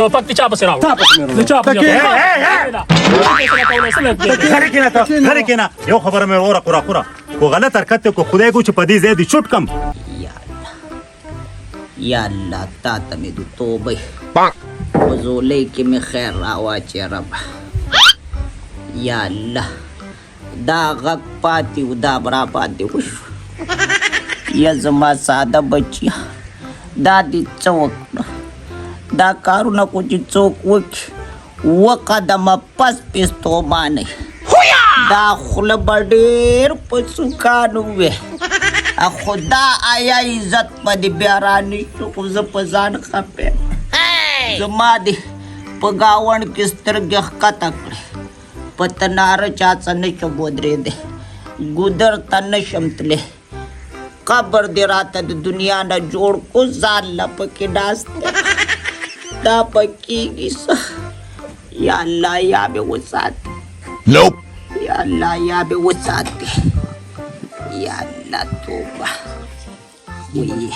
ټوپک د چا پسې راوړ تا پسې مې راوړ. د چا پسې غری کېنه یو خبره مې وره قوره کو غلط حرکت کو خدای کو چې په دې ځای دې چوټ کم یا الله تا ته مې د توبې وزولۍ کې مې خیر راواچې رب یا الله دا غږ پاتې و دا به را باندې وشو یا زما ساده بچیا دا دې څه وکړه دا کارونه کو چې څوک وکړي اووه قدمه پس پیستومانئ دا خوله به ډېر په سوکانو وې خو دا آیا عزت په دې بیا رانیسو خو زه په ځان خفه یم زما دې په ګاونډ کې سترګې ښکته کړې په تناره چا څه نشم ودرېدی ګودر ته نشم تللی قبر دې راته د دنیا نه جوړ کو ځان له پکې ناست دا پکېږي څه یا الله یا مې وساتې یا الله یا مې وساتې یا الله توبه ویې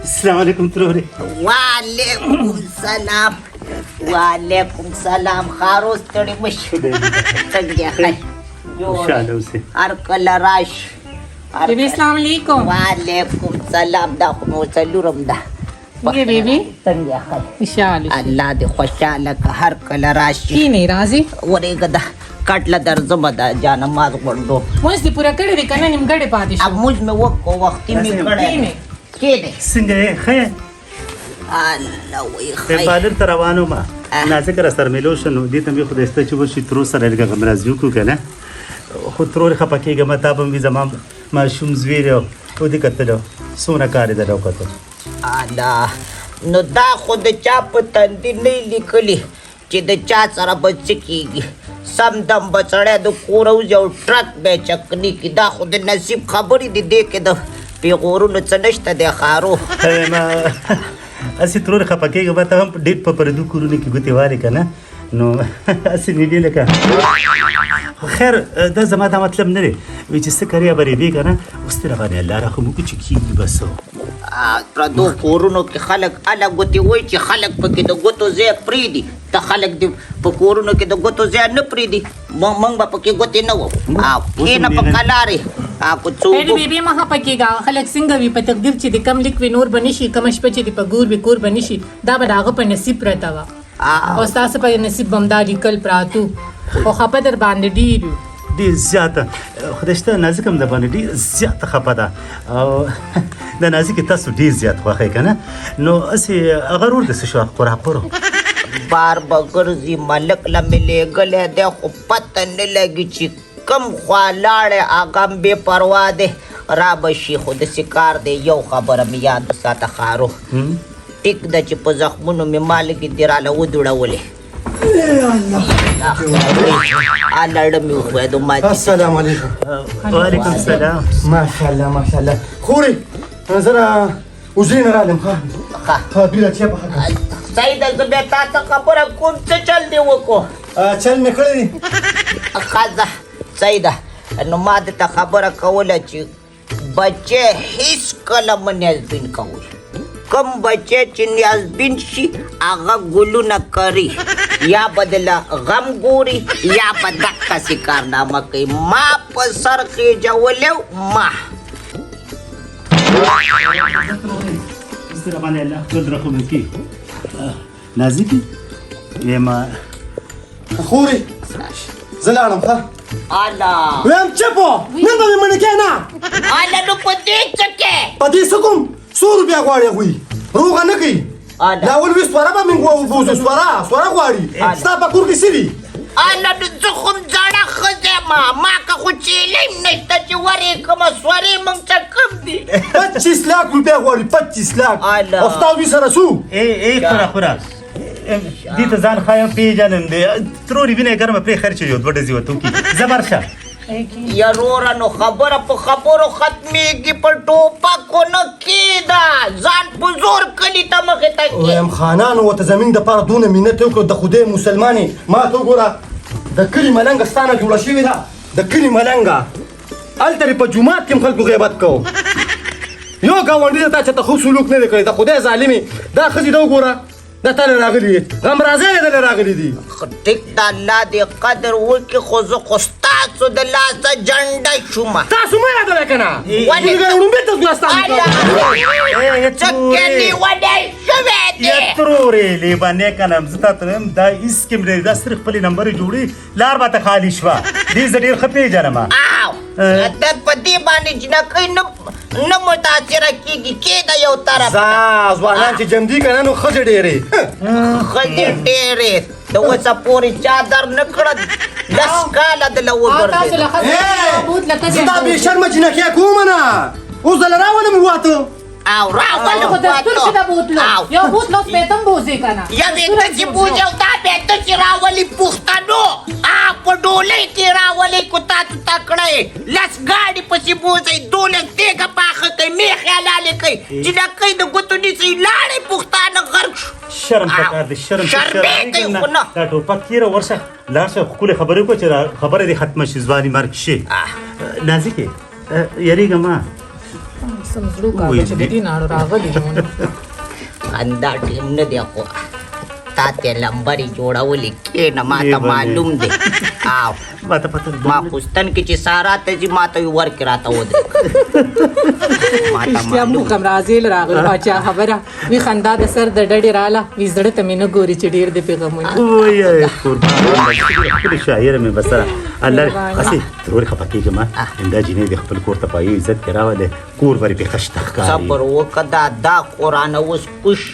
السلام علیکم ترورې وعلیکم سلام وعلیکم سلام خارو ستړي مشو څنګه ښه خوشحاله اوسې هر کله راشي بیبي السلام علیکم وعلیکم سلام دا خو مو څلورم ده څنګه بیبي څنګه ښه خوشاله الله دې خوشحاله که هر کله راشي کینې راځي ورېږه ده کټله درځمه ده جانماز غونډو مونځ دې پوره کړی دی که نه نیمګړی پاتې شو مونځ مې وکړو وختي مې کړی کېدی څنګه یې ښه الله وایي په خیر بالر ته روان وم نازکه را سره مېلو شو نو دې ته مې خدای سته چې ورشي ترور سره لږه غمرازي وکړو که نه خو ترور خفه کېږم تا به مې زما ماشوم زوی دی او دې کتلو څومره کار یې در وکتل الله نو دا خو د چا په تندي نه لیکلي چې د چا سره به څه کېږي سم دم به سړی د کوره وځي او ټرک به یې چکني کړي دا خو د نصیب خبرې دي دې کې د پیغورونو څه نشته دی خارو هسې ترور خفه کېږم ته هم ډېر په پردو کورونو کې ګوتې والې که نه نو هسې مې ویې لکه خو خیر دا زما دا مطلب نه دی وایي چې څه کرې به رېبې که نه اوس دې راباندې الله رحم وکړي چې کېږي بس پردو کورونو کې خلک هله ګوتې وایي چې خلک پکې د ګوتو ځای پرېږدي ته خلک دې په کورونو کې د ګوتو ځای نه پرېږدي موږ به پکې ګوتې نه وو کښېنه په کلارې کو څوک بیبي مه خفه کېږه خلک څنګه وي په تقدیر چې د کم لیک وي نور به نه شي کومه شپه چې د په ګور وي کور به نه شي دا به د هغه په نصیب پرته وه او ستاسو په نصیب به همدا لیکل پراتو خو خفه در باندې ډېر یو ډېر زیاته خدای شته نازک هم د باندې ډېر زیاته خفه ده او د نازکې تاسو ډېر زیات خوښی که نه نو هسې هغه رور داسې شو قراپرو بار به ګرځي ملک له مې لېږلی دی خو پته نه لګي چې کم خوا لاړی هغه هم بې پروا دی را به شي خو داسې کار دی یو خبره مې یاد وساته خارو ټیک ده چې په زخمونو مې مالګې دې راله ودوړولې لړه مې وښویدو ما السلام علیکم وعلیکم السلام ماشاءالله ماشاءالله خورې زه را وزرې نه رالم ښه بیره چیا پخه کړه سیده زه بیا تا ته خبره کوم څه چل دې وکړو چل مې کړی دی ښه سیده نو ما درته خبره کوله چې بچې هیڅ کله مه نیازبین کوئ کم بچې چې نیازبین شي هغه ګلونه کري یا به دله غم ګوري یا به دقسې کارنامه کوي ما په سر خېجولی ما راباندې الله خپل رحم وکړي نازکې ویمه خورې زه لاړم ښه الله ویم چپو نن به مې منې کې نه الله نو په دې څه کې په دې څه کوم 100 روپیا غواړي هغوی روغه نه کوي دا اول وي سواره به مې وبوزو سواره غواړي ستا په کور کې څه دي الله نو زه خو هم زړه ښځه یم ما که خو چیلې هم نشته چې ورې کړمه سورې موږ څه کم دي 25 لاک روپیا غواړي 25 لاک الله. او ستا دوی سره څو خورا دې ته ځان ښایم پېژنم دی ترورې وینه یې ګرمه پرې خرچ یو 2 ډزې ورته وکړي زبر شه یروره نو خبره په خبرو ختمېږي په ټوپکو نه کېده ځان په زور کلي ته مخې ته کې ویم خانانو ورته زمین دپاره دونه مینت وکړو د خدای مسلمانې ما ته وګوره د کلي ملنګه ستا نه جوړه شوې ده د کلي ملنګه هلته مې په جومات کې هم خلکو غیبت کوو یو ګاونډي ته چې ته خو سلوک نه دی کړی د خدای ظالمې دا ښځې ته وګوره دا تاله راغلي غمرازۍ یې دله راغلي دي ټیک د الله دې قدر وکړي خو زه خو ستاسو د لاسه جنډه شوم تاسو مه یادوئ که نه ړومبې ته څکلي وډی شوی دی ترورې لیبانې که نه زه تا ته وایم دا هېڅ کې نه دا صرف خپلې نمبرې جوړي لار به ته خالي شوه دې زه ډېر ښه پېژنم ته په دې باندې جنکۍ نه متاثره کېږي کېده یو طرف ځوانان چې جمدي که نه نو ښځې ډېرې ښځې ډېرې د اوسه پورې چادر نه کړه 10 کاله دله وګرځېده زه دا بې شرمه جنکۍ کومه نه اوس دله راولم واته او راولم یو بوتلو سپېتم بوځې که نه یوې ته چې بوځې او دا بیا ته چې راولي پښتنو په ډولۍ کې راولي کو تاسو تکړه 10 ګاډي پسې بوځئ 12 تېږه پاخه کوي میخې حلالې کوي جنکۍ د ګوتو نیسئ لاړې پښتانه غرق شرم پکار دی شرمې کوي خو نه دا ټوپک تېره ورشه لاړ شه ښکلې خبرې وکړه چې خبره دې ختمه شي ځواني مرګ شي نازکې یارېږه ما سمزړو کاغه چې د دې ناړو راغلي خندا ټیم نه دی خو تا ته لمبرې جوړولې کښېنه ما ته معلوم دی او ما پوستن کې چې سارا ته ځي ما ته یې ورکې راته ودرېږه ما ته رښتیا موږ هم راځېل راغلو باچا خبره وي خندا د سر د ډډې راله وي زړه ته مې نه ګوري چې ډېر دې پې غمونه ښکلې شاعره مې بسره الله هسې ترورې خفه کېږه ما دا جینۍ د خپل کور ته پایي عزت کې راولې کور ورې پې خشته ښکاري صبر وکړه دا قرآن اوس کوش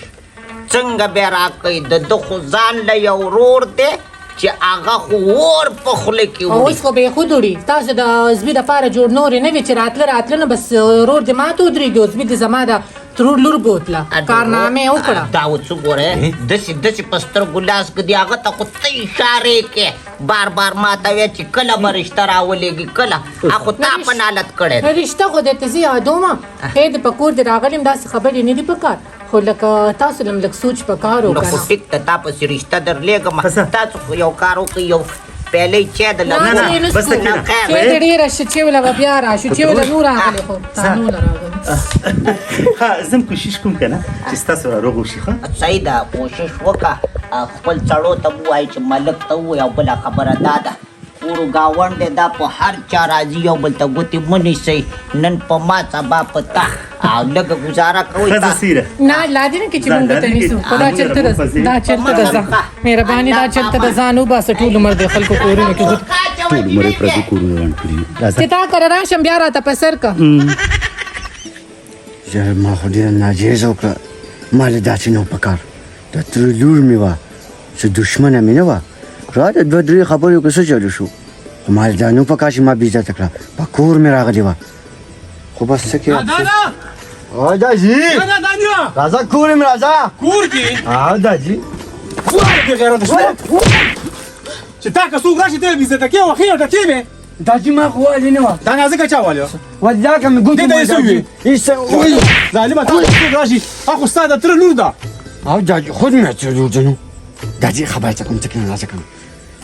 څنګه بیا راکوي د ده خو ځان له یو ورور دی چې هغه خو اور په خوله کې اوس خو به یې خود وړي تاسو د زوی دپاره جوړ نورې نه وي چې راتله نه بس ورور دې ماته ودرېږي او زوی دې زما د ترور لور بوتله کارنامه یې وکړه دا اوس وګوره داسې په سترګو لاس ږدي هغه ته خو ته اشارې کې بار ما ته وایه چې کله به رشته راولېږي کله خو تا په نالت کړی رشته خو درته زه یادومه ای د په کور دې راغلي یم داسې خبرې نه دي په کار خو لکه تاسو لم لږ سوچ په کار نو خو ټیک ته تا پسې رشته درلېږم تاسو خو یو کار وکړئ یو پیالی چای د بس ته کښېنه چای دې ډېره شه چې وله به بیا راشو چې وله نور راغلی خو تا نور راغلی ښه زه کوشش کوم که نه چې ستاسو را روغ وشي ښه صحیح ده کوشش وکړه خپل سړو ته ووایي چې ملک ته ووایي او بله خبره دا ده کورو ګاونډ دی دا په هر چا راځي یو بل ته ګوتې مه نیسئ نن په ما سبا په تا او لږه ګزاره کوئ نه لا دې نه کې چې موږ ته نیسو خو دا چېرته ده ځه مهرباني دا چېرته د ځان وباسه ټول عمر د خلکو کورونو کې ټول عمر یې پردي کورونه وران کړي چې تا کره راشم بیا راته په سر که ما خو ډېره ناجیزه وکړه ما له داسې نه په کار د ترې لور مې وه چې دښمنه مې نه وه را د 2-3 خبرې وکړه څه چلو شو خو ما له دا نه په کار چې ما بېعزته کړه په کور مې راغلې وه خو بس څه کې داجي راځه کور مې راځه کور کې داجي چې تا که څوک راشي ته یې بېعزته کوې او ښې او ټکې مې داجي ما خو والې نه وه دا نازکه چا والې والله که مې دې ته یې څه ووي ظالمه تا څوک راشي هغه ستا د تره لور ده او داجي خود مې ترې لور ده نو داجي خبرې ته کوم څه کې نه راځه کوم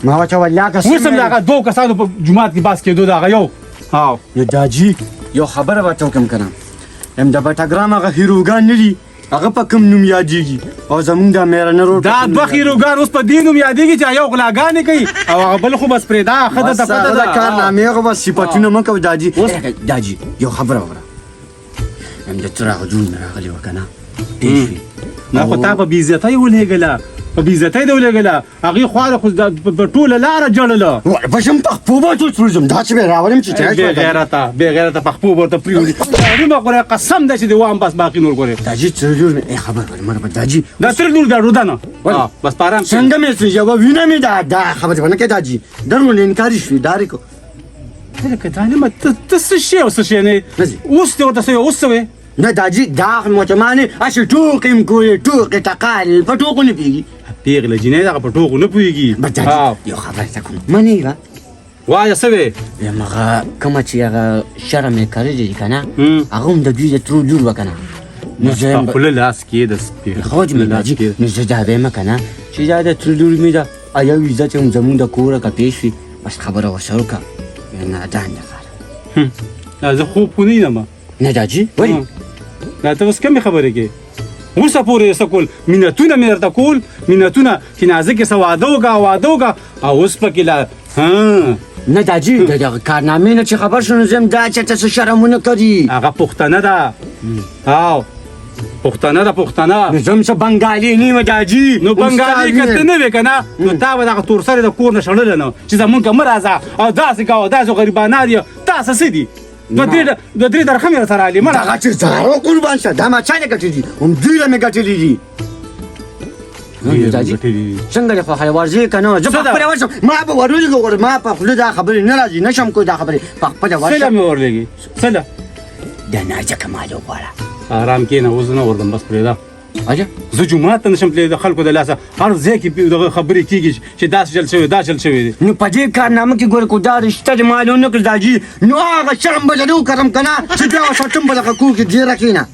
ما ورته والله که اوس هم د هغه 2 کسانو په جومات کې باس کېدو د هغه یو نو داجي یو خبره به ته وکړم که نه د بټګرام هغه هیروګان نه دي هغه په کوم نوم یادېږي او زمونږ د میرانه روډ دا 2 هیروګان اوس په دې نوم یادېږي چې یو غلاګانې کوي او هغه بل خو بس پرېږده ښه ده پته ده کارنامې خو بس صفتونه مه کوه داجي یو خبره وکړه د تره هغه جون مې راغلی وه که نه ډېر شوي نه خو تا په بېعزتۍ ولېږله په بېعزتۍ دې ولېږله هغې خوا خو په ټوله لاره جړله بشم پخپو به ټول سوزم دا چې به راولم چې بې غیرته پخپو به ورته پرېوړي ځاري ګورې قسم دی چې دې وایم بس باقي نور ګورې داجي تره لور مې خبر کړې مره به داجي دا تره لور ده رودانه بس په ارام څنګه مې سوي جواب وینه مې دا خبرې ونه کړې داجي درمل انکاري شوي دارې کو لکه تعلیمه ته څه شی او څه شی نه اوس دې ورته څه اوس څه وې نه داجي دا متمانې هسې ټوقې م کولې ټوقې ټقال په ټوقو نه پوهېږي پیغله جینۍ دغه په ټوکو نه پوهېږي بس داجي یو خبره ته کوم منې وایه څه وې یم هغه کومه چې هغه شرم یې کړی دی که نه هغه هم د دوی د ترو لور وه که نه نو زه خوله لاس کې د خوج مې داجي نو زه دا وایم که نه چې دا د ترو لور مې ده او یو عزت هم زمونږ د کوره که پېښ وي بس خبره ورسره وکړه نادان لپاره زه خوب خو نه ینم نه داجي ولې دا ته اوس کومې خبرې کوې اوسه پورې څه کول منتونه مې درته کول منتونه چې نازکې څه واده وکړه او اوس پکې لا نه داجي د دغه کارنامې نه چې خبر شو نو زه هم دا چې ته څه شرمونه کړي هغه پښتنه ده او پښتنه ده پښتنه نو زه هم څه بنګالي نه یم داجي نو بنګالي که ته نه وې که نه نو تا به دغه تورسرې د کور نه شړلی نه چې زمونږ که مه راځه او داسې کوه داسې غریبانه دي تاسو څه دي دوه درې درخه مې راسره علي مه دغه چې زهرو قربان شه دا ما چا نه ګټلي دي همدوی له مې ګټلي دي داجي څنګه دې خوښوي ورځې که نه زه په خپله ورشم ما به ورولېږم ما په خوله دا خبرې نه راځي نه شم کوی دا خبرې په خپله څله ورشم مې ورلېږي څله دا نازکه مالې وغواړه ارام کښېنه اوس نه وردم بس پرېږده اجه زه جومات ته نشم تللی د خلکو د لاسه هر ځای کې دغه خبرې کېږي چې داسې چل شوی دا چل شوی دی نو په دې کارنامه کې ګوره کو دا رشته دې معلوم نه کړ داجي نو هغه شرم به لرو کرم که نه چې بیا وساتم به دغه کور کې ډېره کښېنه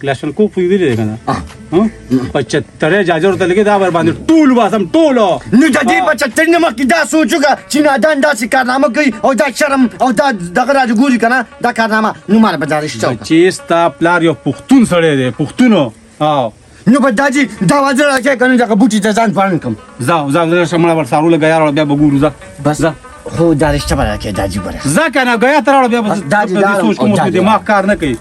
کلاشنکوف خو یې ویلې دی که نه په چترۍ جاجر ته لګي دا ورباندې ټول باسم ټولو نو د دې په چترۍ نه مخکې دا سوچ وکړه چې نادان داسې کارنامه کوي او دا شرم او دا دغه راځي ګوري که نه دا کارنامه نو ماله به دا رشته وکړه چې ستا پلار یو پښتون سړی دی پښتونو او نو به داجي دا واځه راکړې که نه دغه بوټي ته ځان پاڼ کړم ځه مړه ورسارو له ګیا راوړه بیا به ګورو ځه بس ځه خو دا رشته به راکړې داجي به راکړې ځه که نه ګیا ته راوړه بیا به سوچ کوم اوس دماغ کار نه کوي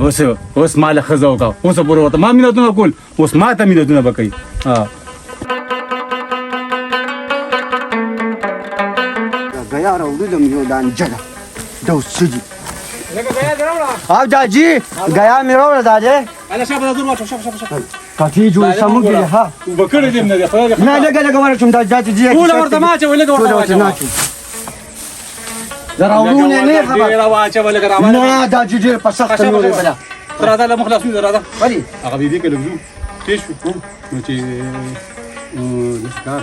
اوس ما له ښځه وکړه اوسه پورې ورته ما مینتونه کول اوس ما ته مینتونه به کوي ګیا راوړلم یو دا انجله دا اوس څه دي او داجي ګیا مې راوړه داجي کافي جوړ سمون کې ها وکړې دې نه دی نه لګه ورچوم دا دي ټول ورته ما چې ولګه ورته واچو راوړونه نه خبر راواچه ولګه راواچه نه دا جوړ په سخت نورې بلا تر دا له مخلص نه راځه ولی هغه دې کې لږو تیش نو چې نشکار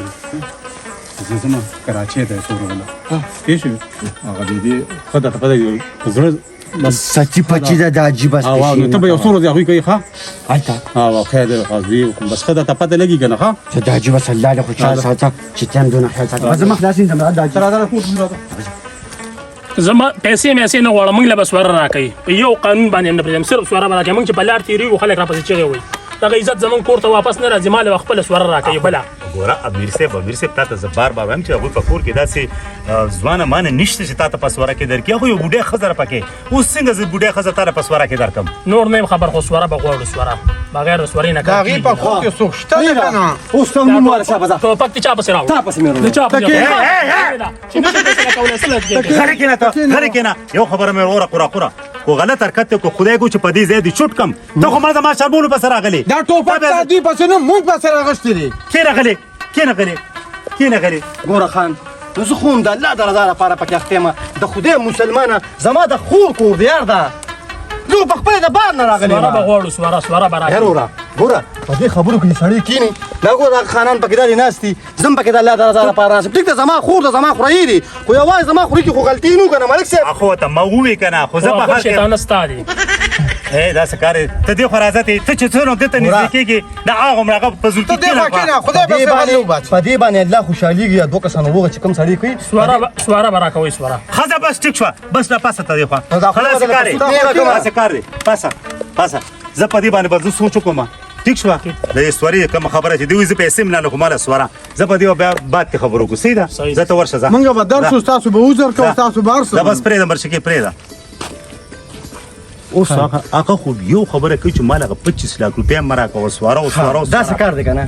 زما کراچي ته سور ولا تیش هغه دې خدای ته پدې زړه بس سچي پچي دا عجیب است او نو ته به یو سور دی کوي ښه آلتا او خیر قضیه بس خدای ته پته لګي کنه ښه ته دا عجیب است الله له خوشاله ساته چې تم دونه خیال ساته زما خلاصین زما دا تر دا کوټ زما پیسې نه غواړم موږ له بس ور راکې په یو قانون باندې نه پرېږدم صرف سواره به راکې موږ چې په لار تېرېږو خلک راپسې چغې وایي دغه عزت زموږ کور ته واپس نه راځي ما له خپله سواره راکوي بله ګوره امیر صاحب تا ته زه بار بار وایم چې هغوی په کور کې داسې ځوانه مانه نشته چې تا ته په سواره کې درکړي هغه یو بوډۍ ښځه راپکې اوس څنګه زه بوډۍ ښځه تا ته په سواره کې درکړم نور نه یم خبر خو سواره به غواړو سواره بغیر د سوارې نه د هغې په خور کې څوک شته دی که نه اوس ته نوم واره صاحب ټوپک د چا پسې راوړو تا پسې مې راوړو د چا پسې چې نشي فیصله کولی څه لږ غلی کېنه یو خبره مې وره قوره کو غلط حرکت کو خدای کو چې په دې ځای دې چوټ کم ته خو ما زما شرمولو پسې راغلی دا ټوپک دا دوی پسې نه مونږ پسې راغښتي دي کېنه غلی ګوره خان نو زه خو هم د الله د رضا لپاره پکې اخته یم د خدای مسلمانه زما د خور کور دی یار ده زه په خپله د بار نه راغلی سواره به غواړو سواره به خیر وره ګوره په دې خبرو کې سړی کښېني دا ګوره دغه خانان پکې داسې ناست دي زه هم پکې د الله د رضا لپاره راسم ټیک ده زما خور ده زما خورهیي دي خو یوازې زما خوري کې خو غلطي نه و که نه ملک صاحب خو ته ما ووې که نه خو زه په هر شیطانه ستا دی دا څه کار ته دې خوا راځه ته چې څه نو دې ته نږدې کېږي دا هغه هماغه په زول کې کېنه خدای به سهل وباسي په دې باندې الله خوشحالېږي یا دوه کسانو وغه چې کوم سړی کوي سواره به راکوئ سواره ښځه بس ټیک شوه بس لا پاسه ته دې خوا داسې کار دی پاسه زه په دې باندې به زه سوچ وکړم ټیک شوه د دې سوارې کومه خبره چې دوی وایي زه پیسې مې نه لرم خو ماله سواره زه په دې بیا بعد کې خبرو وکړو صحیح ده زه ته ورشه ځه موږ به درشو ستاسو به وزر کوو ستاسو به هر څه زه بس پرېږدم برشکې پرېږده اوس هغه خو یو خبره کوي چې مال هغه 25 लाख روپۍ مې راکوه سواره داسې کار دی که نه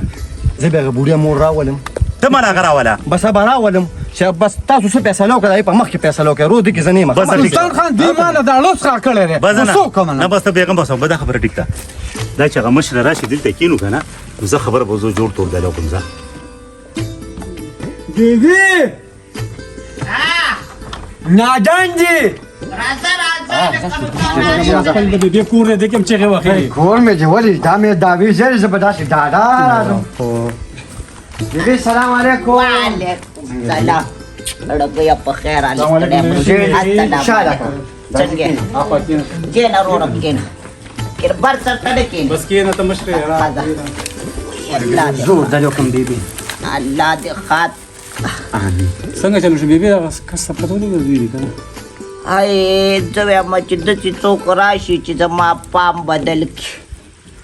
زه به هغه بوډۍ مور راولم ته مال هغه راوله بس به راولم چې بس تاسو څه فیصله وکړه د هغې په مخ کې فیصله وکړئ روز دې کې زه نه یم سلطان خان دې ما نه دا لوس ښه کړی دی نه بس ته بیغم بس به دا خبره ټیک ده دا چې هغه مشره راشي دلته کینو که نه نو زه خبره به زه جوړ توړ دی کوم زه بیبي نادان دي خپل د دې کور دی کوم چغې وخی کور مې دی ولې دا مې داوی زری زه به داسې ډاډه راځم بیبي سلام علیکم وعلیکم سلام لړکیا په خیر علیکم شاله څنګه کېنه رورم کېنه بر سرته نه کېنه بس کېنه ته مشرې زور دلو کوم بیبي الله دې خاط څنګه چلو شو بیبي هغه کس ته پته ولګېده دوی دي که نه आहे जव्यामाची जशी चोक राशीची जमा पाम बदल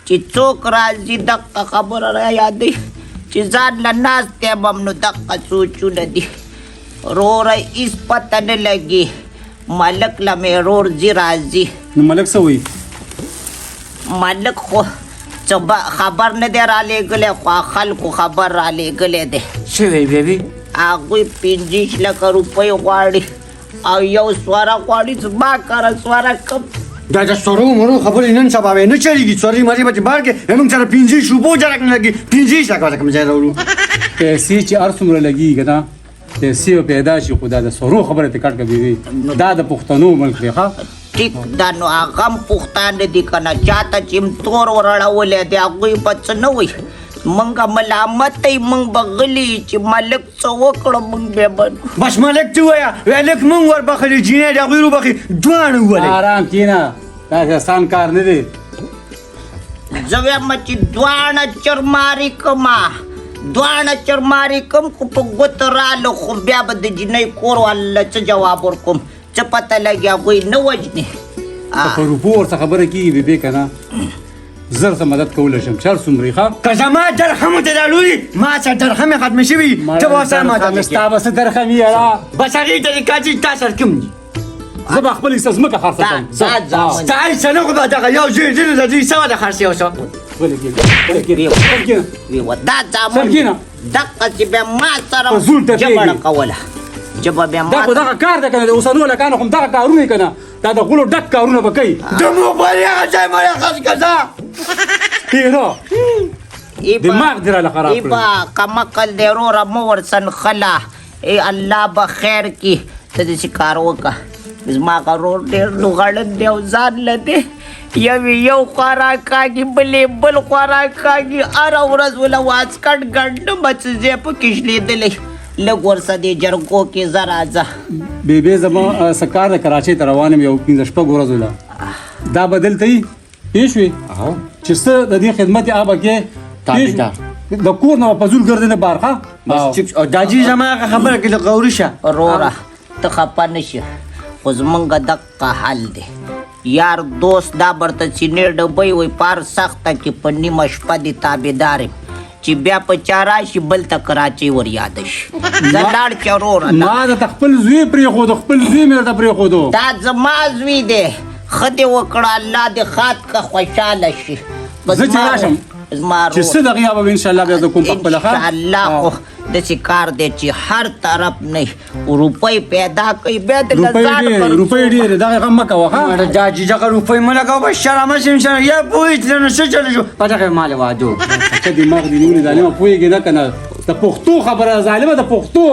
ची चोक राजी धक्का खबर याद ची जाणला नाचत्या बमनो धक्का सोचू नदी रोर इस पतन लगी मलक लमे रोर जी राजी मलक सवयी मलक हो चबा खबर न दे राले गले ख्वाखल को खबर राले गले दे शिवे बेबी आगुई 50 लाख रुपये वाढी अयो स्वरा वाढीच बा करा स्वरा कम दादा सरो मरो खबर इनन सब आवे न चलेगी सॉरी मारी बच्चे बाहर के हम सारा पिंजी सुबह जा रखने लगी पिंजी शका कम जा रहा पैसे ची अर्सुमره لګي کنه پیسې پیدا شي خدا د سرو خبره ته کټ کوي دا د پښتنو ملک دی ښا ټیک دا نو هغه پښتانه دي کنه چاته چیم تور ورړولې دی هغه بچ نه وي منګه ملامت منګ بغلی چې ملک څوکړه منګ به بن بس ملک تو یا ولک مون ور بخلی جینه دا غیرو بخی دوان وله آرام کینا دا آسان کار نه دی زویا مچ دوان چرماری کما دوان چرماری کم کو په ګوتراله خو بیا به د جنې کور ول څه جواب ورکوم څه پته لګیا کوئی نه وجني په روپور څخه خبره کیږي به کنه زر ته مدد کول شم چل سمری ښا کزما درهم ته دالوی ما څه درهم ختم شوی ته واسه ما ته مستا بس درهم یاره بس هغه ته کاجی تاسو کوم زه خپل استزمکه خرڅم ستای سنه خو دا یو زین د دې سوا د خرڅ یو څه ولګي وی ودا ځامن دغه چې به ما سره جبړه کوله جبه به ما دا کار ده کنه د اوسنو لکانو هم دا کارونه کنه دا د غلو ډک کارونه وکي د موبایل هغه ځای ما خاص کړه پیرو دماغ دراله خراب ایبا کمکل دی رو مور سن خلا ای الله بخیر کی ته دې کار وکا زما کارور ډېر لوغړن دی ځان لته یو خورا کاږي بلې بل خورا کاږي ار ورځ ولا واس کټ ګډ بچ زه په کښلې دلې لګور سدي جرګو کې زرا ځه بیبي زما سکار کراچي ته روانم یو 15 ورځې ولا دا بدلتي پیښوي چې څه د دې خدمت آبا کې تابعدار د کور نه په زول ګرځنه بارخه بس او داجی زما خبره کې د قورشه رورا ته خپه نشي خو زمونږ دقه حل دی یار دوست دا برته چینې ډبې وي پار سخته کې په نیمه شپه دي تابعدار چې بیا په چاره شي بل ته کراچي ور یاد شي زه لاړ چرور ما د خپل زوی پرې خو د خپل زوی مې ته پرې خو دو دا زما زوی دی خدای وکړه الله دې خاط کا خوشاله شي زه چې راشم زما چې څه دغه به ان شاء الله بیا کوم په خپل ان شاء الله د کار دی چې هر طرف نه روپۍ پیدا کوي به د روپۍ ډېر دا غم مکه وخه داجی دغه روپۍ ما لګاو بس شرم شم شر یا پوي ته نه څه چلو پټه مال وادو چې دماغ دی نیولې ظالمه پويږي نه کنه د پښتو خبره ظالمه د پښتو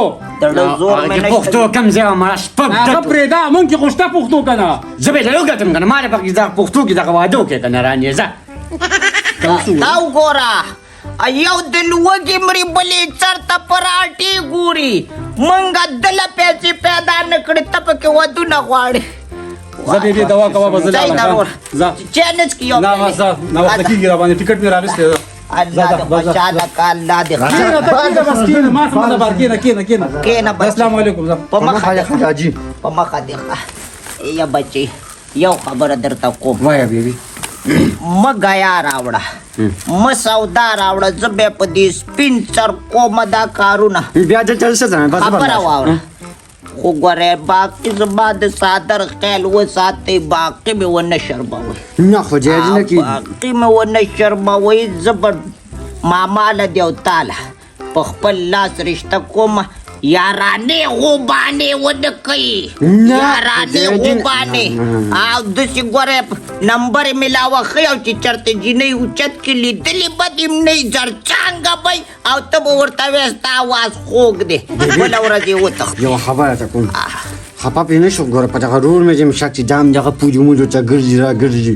د زور مې پښتو کم ځای ما شپږ هغه پرې دا مونږ کې خوشته پښتو کنه زبې له یو ګټم کنه مال پکې دا پښتو کې دغه وادو کې کنه رانیزه دا وګوره ایو دل وګي مری بلې چرته پراټي ګوري منګه دل پیسې پیدا نکړې تپ کې ودو نه غواړي زه دې دوا کوا بزلا زه چینج کیو نه واسه نه واسه کیږي را باندې ټیکټ مې راغسته الله دې بچاله کاله دې بس کینه ما سم دا کینه کینه السلام علیکم په مخه حاجی په مخه دې یا بچي یو خبره درته کوم وای بیبي مګیا راوړه مسودا راوړه زبې په دې سپین چر کومه دا کارونه بیا د چل څه ځنه بس خبره واوره خو ګوره باقي زما د صادر خیل وساتې باقي مې ونه شرموي نه خو جاج نه کی باقي مې ونه شرموي زبر ماما له دیو تعالی په خپل لاس رشته کوم یارانه غوبانه ود کوي یارانه غوبانه او د سی ګوره نمبر ملاوه خو چې چرته جنې اوچت کې لیدلې بدیم نه زر څنګه بای او ته ورته وستا واس خوګ دی ولا ورځي وته یو خبره ته کوم خپه پینې شو ګوره په دغه رور مې چې شک چې دام دغه پوجو مو ته ګرځي را ګرځي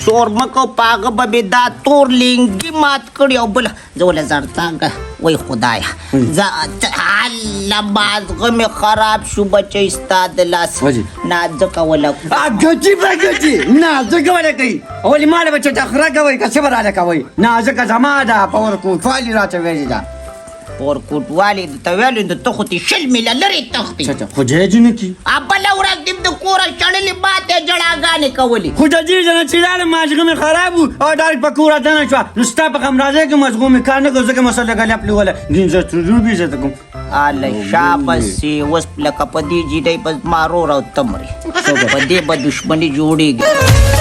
تور مکو پاغه به دا تور لینګي مات کړی او بل زول زر څنګه وای خدایا ز الله مازغه می خراب شو بچی استاد لاس نازک ولا اګچی بګچی نازک ولا کوي اول مال بچی ته خره کوي که صبر علی کوي نازک زما دا پاور کو فالی راته ویل دا پور کوټوالې د ته ویلو د ته خو دې شل میله لرې تښتې چا خو جایز نه کی بله ورځ دې د کوره شړلې ماته جړاګانې کولې خو د دې ځنه چې لاړم مازغه مې خراب و او ډایرکټ په کوره دننه شوه نو ستا په غمرازۍ کې مازغه مې کار نه کوو ځکه مسله ګلیا پلوله دینزه ترور بیزه ته کوم اله شابسې اوس لکه په دې جیډۍ په زما رور او ته مرې په دې به دښمني جوړېږي